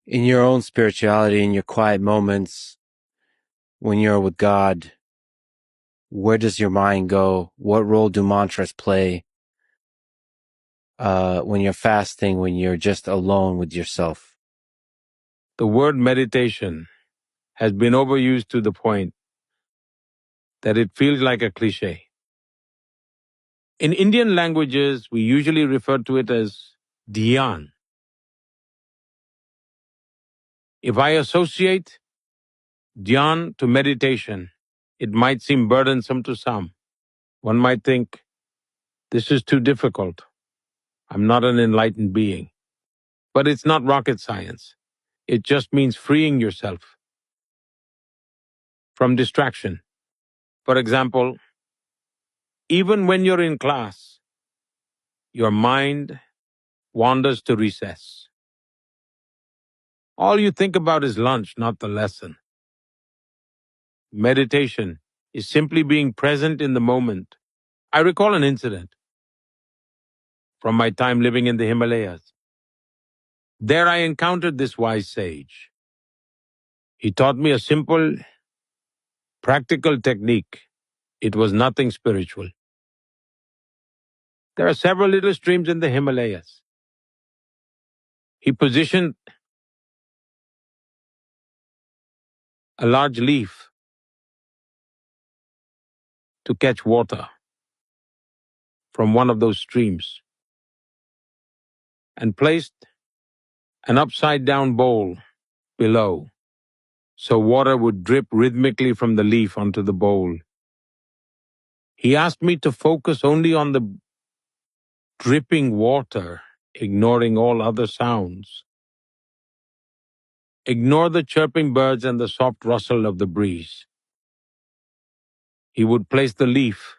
In your own spirituality, in your quiet moments, when you're with God, where does your mind go? What role do mantras play? When you're fasting, when you're just alone with yourself? The word meditation has been overused to the point that it feels like a cliche. In Indian languages, we usually refer to it as dhyan. If I associate dhyan to meditation, it might seem burdensome to some. One might think, this is too difficult. I'm not an enlightened being. But it's not rocket science. It just means freeing yourself from distraction. For example, even when you're in class, your mind wanders to recess. All you think about is lunch, not the lesson. Meditation is simply being present in the moment. I recall an incident from my time living in the Himalayas. There I encountered this wise sage. He taught me a simple, practical technique. It was nothing spiritual. There are several little streams in the Himalayas. He positioned a large leaf to catch water from one of those streams and placed an upside-down bowl below so water would drip rhythmically from the leaf onto the bowl. He asked me to focus only on the dripping water, ignoring all other sounds. Ignore the chirping birds and the soft rustle of the breeze. He would place the leaf,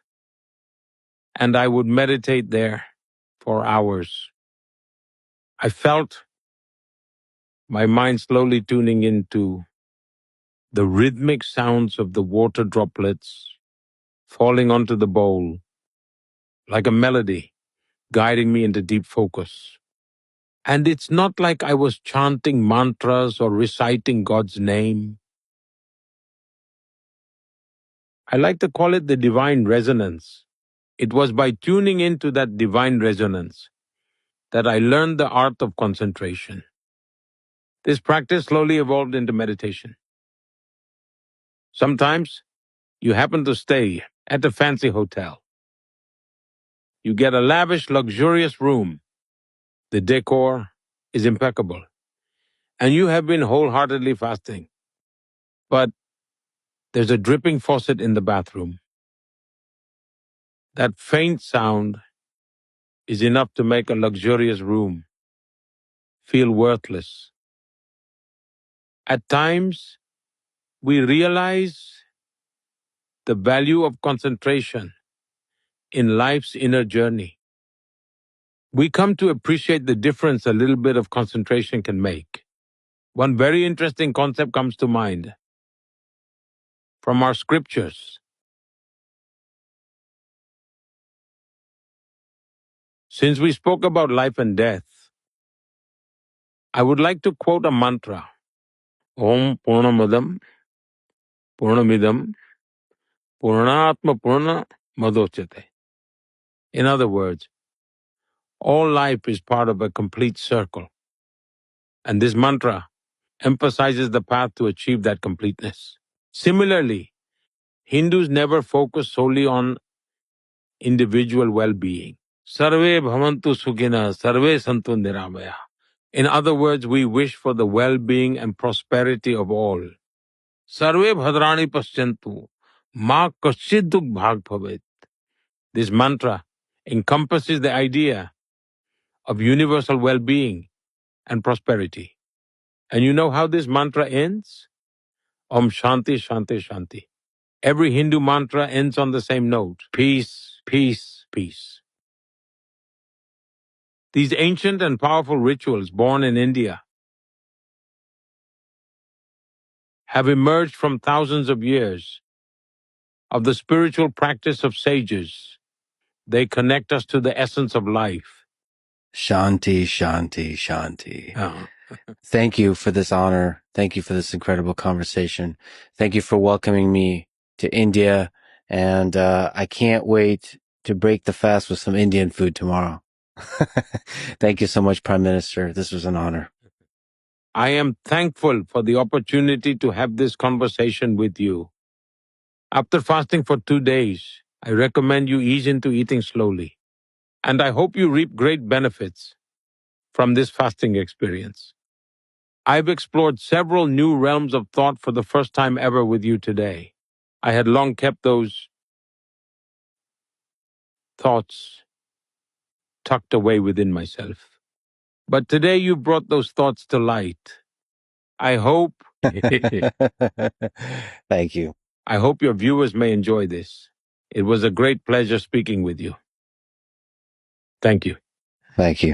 and I would meditate there for hours. I felt my mind slowly tuning into the rhythmic sounds of the water droplets falling onto the bowl, like a melody guiding me into deep focus. And it's not like I was chanting mantras or reciting God's name. I like to call it the divine resonance. It was by tuning into that divine resonance that I learned the art of concentration. This practice slowly evolved into meditation. Sometimes you happen to stay at a fancy hotel. You get a lavish, luxurious room. The decor is impeccable, and you have been wholeheartedly fasting. But there's a dripping faucet in the bathroom. That faint sound is enough to make a luxurious room feel worthless. At times, we realize the value of concentration in life's inner journey. We come to appreciate the difference a little bit of concentration can make. One very interesting concept comes to mind from our scriptures. Since we spoke about life and death, I would like to quote a mantra. Om Purnamadam Purnamidam Purnatma Purna Madochyate. In other words, all life is part of a complete circle. And this mantra emphasizes the path to achieve that completeness. Similarly, Hindus never focus solely on individual well-being. Sarve bhavantu sukhina, sarve santu niramaya. In other words, we wish for the well-being and prosperity of all. Sarve bhadrani paschyantu, ma kaschid dukh bhag bhavet. This mantra encompasses the idea of universal well-being and prosperity. And you know how this mantra ends? Om Shanti Shanti Shanti. Every Hindu mantra ends on the same note. Peace, peace, peace. These ancient and powerful rituals born in India have emerged from thousands of years of the spiritual practice of sages. They connect us to the essence of life. Shanti, Shanti, Shanti. Thank you for this honor. Thank you for this incredible conversation. Thank you for welcoming me to India. And I can't wait to break the fast with some Indian food tomorrow. Thank you so much, Prime Minister. This was an honor. I am thankful for the opportunity to have this conversation with you. After fasting for 2 days, I recommend you ease into eating slowly. And I hope you reap great benefits from this fasting experience. I've explored several new realms of thought for the first time ever with you today. I had long kept those thoughts tucked away within myself. But today you brought those thoughts to light. I hope Thank you. I hope your viewers may enjoy this. It was a great pleasure speaking with you. Thank you. Thank you.